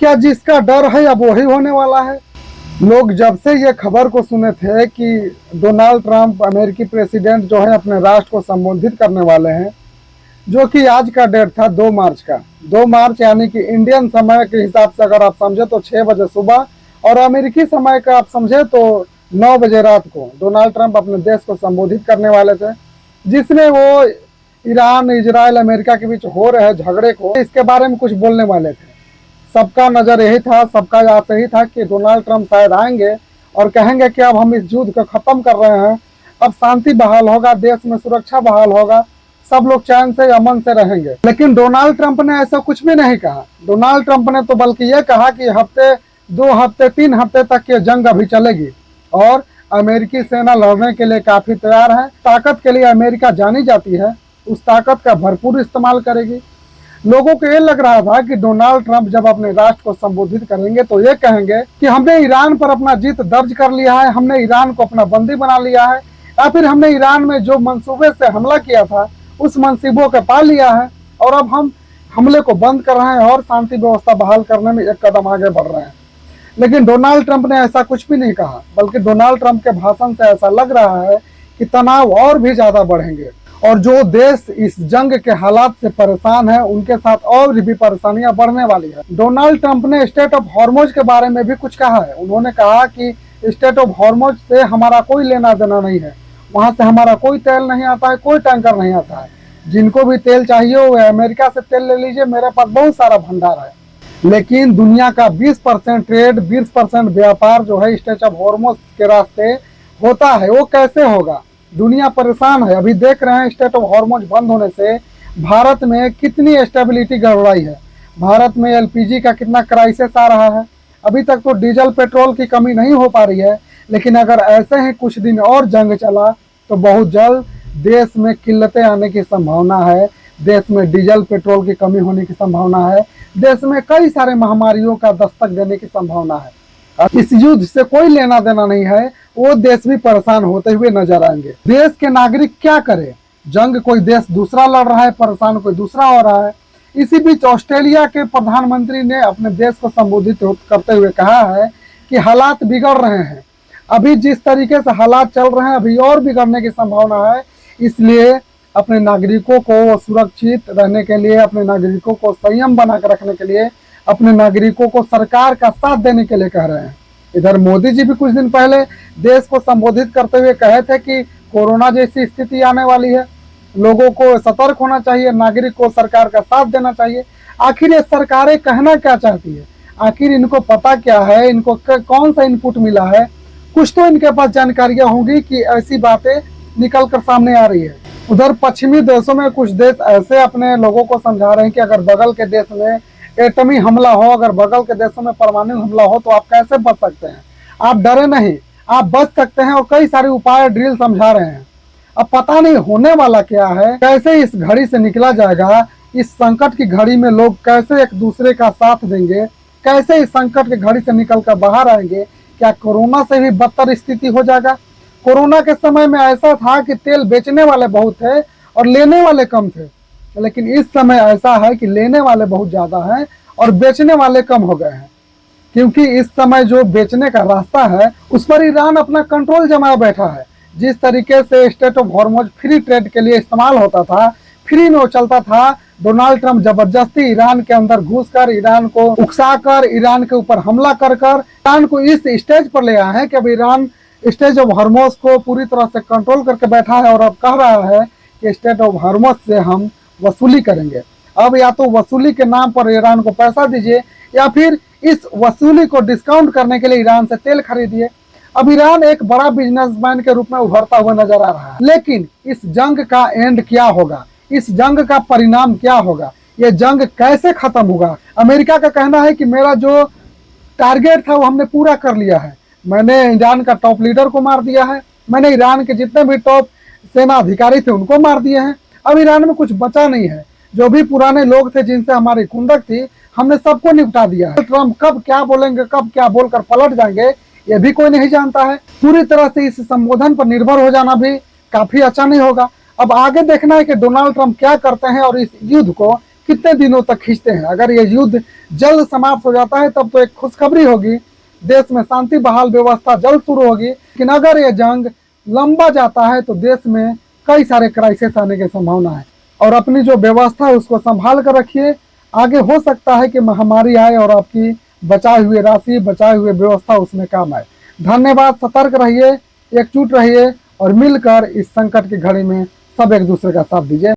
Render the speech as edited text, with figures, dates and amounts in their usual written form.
क्या जिसका डर है अब वही होने वाला है। लोग जब से ये खबर को सुने थे कि डोनाल्ड ट्रंप अमेरिकी प्रेसिडेंट जो है अपने राष्ट्र को संबोधित करने वाले हैं, जो कि आज का डेट था 2 मार्च का, 2 मार्च यानी कि इंडियन समय के हिसाब से अगर आप समझे तो 6 बजे सुबह, और अमेरिकी समय का आप समझे तो 9 बजे रात को डोनाल्ड ट्रंप अपने देश को संबोधित करने वाले थे, जिसमें वो ईरान, इजराइल, अमेरिका के बीच हो रहे झगड़े को, इसके बारे में कुछ बोलने वाले थे। सबका नजर यही था, सबका आस यही था कि डोनाल्ड ट्रंप शायद आएंगे और कहेंगे कि अब हम इस युद्ध को खत्म कर रहे हैं, अब शांति बहाल होगा, देश में सुरक्षा बहाल होगा, सब लोग चैन से अमन से रहेंगे। लेकिन डोनाल्ड ट्रंप ने ऐसा कुछ भी नहीं कहा। डोनाल्ड ट्रंप ने तो बल्कि ये कहा कि हफ्ते, 2 हफ्ते, 3 हफ्ते तक ये जंग अभी चलेगी और अमेरिकी सेना लड़ने के लिए काफी तैयार है। ताकत के लिए अमेरिका जानी जाती है, उस ताकत का भरपूर इस्तेमाल करेगी। लोगों को ये लग रहा था कि डोनाल्ड ट्रंप जब अपने राष्ट्र को संबोधित करेंगे तो ये कहेंगे कि हमने ईरान पर अपना जीत दर्ज कर लिया है, हमने ईरान को अपना बंदी बना लिया है, या फिर हमने ईरान में जो मंसूबे से हमला किया था उस मंसूबों को पा लिया है और अब हम हमले को बंद कर रहे हैं और शांति व्यवस्था बहाल करने में एक कदम आगे बढ़ रहे हैं। लेकिन डोनाल्ड ट्रंप ने ऐसा कुछ भी नहीं कहा, बल्कि डोनाल्ड ट्रंप के भाषण से ऐसा लग रहा है कि तनाव और भी ज्यादा बढ़ेंगे और जो देश इस जंग के हालात से परेशान है उनके साथ और भी परेशानियां बढ़ने वाली है। डोनाल्ड ट्रंप ने स्टेट ऑफ हॉर्मुज के बारे में भी कुछ कहा है। उन्होंने कहा कि स्टेट ऑफ हॉर्मुज से हमारा कोई लेना देना नहीं है, वहां से हमारा कोई तेल नहीं आता है, कोई टैंकर नहीं आता है। जिनको भी तेल चाहिए वो अमेरिका से तेल ले लीजिए, मेरे पास बहुत सारा भंडार है। लेकिन दुनिया का 20% ट्रेड, 20% व्यापार जो है स्टेट ऑफ हॉर्मुज के रास्ते होता है, वो कैसे होगा? दुनिया परेशान है। अभी देख रहे हैं स्टेट ऑफ हॉर्मुज बंद होने से भारत में कितनी स्टेबिलिटी गड़बड़ाई है। भारत में एलपीजी का कितना क्राइसिस आ रहा है। अभी तक तो डीजल पेट्रोल की कमी नहीं हो पा रही है, लेकिन अगर ऐसे ही कुछ दिन और जंग चला तो बहुत जल्द देश में किल्लतें आने की संभावना है, देश में डीजल पेट्रोल की कमी होने की संभावना है, देश में कई सारे महामारियों का दस्तक देने की संभावना है। इस युद्ध से कोई लेना देना नहीं है, वो देश भी परेशान होते हुए नजर आएंगे। देश के नागरिक क्या करे? जंग कोई देश दूसरा लड़ रहा है, परेशान कोई दूसरा हो रहा है। इसी बीच ऑस्ट्रेलिया के प्रधानमंत्री ने अपने देश को संबोधित करते हुए कहा है कि हालात बिगड़ रहे हैं, अभी जिस तरीके से हालात चल रहे हैं अभी और बिगड़ने की संभावना है। इसलिए अपने नागरिकों को सुरक्षित रहने के लिए, अपने नागरिकों को संयम बनाकर रखने के लिए, अपने नागरिकों को सरकार का साथ देने के लिए कह रहे हैं। इधर मोदी जी भी कुछ दिन पहले देश को संबोधित करते हुए कहे थे कि कोरोना जैसी स्थिति आने वाली है, लोगों को सतर्क होना चाहिए, नागरिक को सरकार का साथ देना चाहिए। आखिर ये सरकारें कहना क्या चाहती है? आखिर इनको पता क्या है? इनको कौन सा इनपुट मिला है? कुछ तो इनके पास जानकारियां होंगी कि ऐसी बातें निकल कर सामने आ रही है। उधर पश्चिमी देशों में कुछ देश ऐसे अपने लोगों को समझा रहे हैं कि अगर बगल के देश में एटमी हमला हो, अगर बगल के देशों में परमाणु हमला हो तो आप कैसे बच सकते हैं? आप डरे नहीं, आप बच सकते हैं और कई सारे उपाय ड्रिल समझा रहे हैं। अब पता नहीं होने वाला क्या है, कैसे इस घड़ी से निकला जाएगा, इस संकट की घड़ी में लोग कैसे एक दूसरे का साथ देंगे, कैसे इस संकट की घड़ी से निकल कर बाहर आएंगे। क्या कोरोना से भी बदतर स्थिति हो जाएगा? कोरोना के समय में ऐसा था कि तेल बेचने वाले बहुत थे और लेने वाले कम थे, लेकिन इस समय ऐसा है कि लेने वाले बहुत ज्यादा हैं और बेचने वाले कम हो गए हैं, क्योंकि इस समय जो बेचने का रास्ता है उस पर ईरान अपना कंट्रोल जमाए बैठा है। जिस तरीके से state of Hormuz free trade के लिए इस्तेमाल होता था, फ्री में वो चलता था, डोनाल्ड ट्रंप जबरदस्ती ईरान के अंदर घुसकर, ईरान को उकसाकर, ईरान के ऊपर हमला कर ईरान को इस स्टेज पर ले आया है कि अब ईरान स्टेट ऑफ हॉर्मुज को पूरी तरह से कंट्रोल करके बैठा है और अब कह रहा है कि स्टेट ऑफ हॉर्मुज से हम वसूली करेंगे। अब या तो वसूली के नाम पर ईरान को पैसा दीजिए या फिर इस वसूली को डिस्काउंट करने के लिए ईरान से तेल खरीदिए। अब ईरान एक बड़ा बिजनेसमैन के रूप में उभरता हुआ नजर आ रहा है। लेकिन इस जंग का एंड क्या होगा? इस जंग का परिणाम क्या होगा? ये जंग कैसे खत्म होगा? अमेरिका का कहना है कि मेरा जो टारगेट था वो हमने पूरा कर लिया है, मैंने ईरान का टॉप लीडर को मार दिया है, मैंने ईरान के जितने भी टॉप सेना अधिकारी थे उनको मार दिए हैं, अब ईरान में कुछ बचा नहीं है। जो भी पुराने लोग थे जिनसे हमारी कुंडक थी, हमने सबको निपटा दिया है। ट्रंप कब क्या बोलेंगे, कब क्या बोलकर पलट जाएंगे, ये भी कोई नहीं जानता है। पूरी तरह से इस संबोधन पर निर्भर हो जाना भी काफी अच्छा नहीं होगा। अब आगे देखना है कि डोनाल्ड ट्रंप क्या करते हैं और इस युद्ध को कितने दिनों तक खींचते हैं। अगर ये युद्ध जल्द समाप्त हो जाता है तब तो एक खुशखबरी होगी, देश में शांति बहाल व्यवस्था जल्द शुरू होगी। लेकिन अगर ये जंग लंबा जाता है तो देश में कई सारे क्राइसिस आने की संभावना है। और अपनी जो व्यवस्था है उसको संभाल कर रखिए, आगे हो सकता है कि महामारी आए और आपकी बचाए हुए राशि, बचाए हुए व्यवस्था उसमें काम आए। धन्यवाद। सतर्क रहिए, एकजुट रहिए और मिलकर इस संकट की घड़ी में सब एक दूसरे का साथ दीजिए।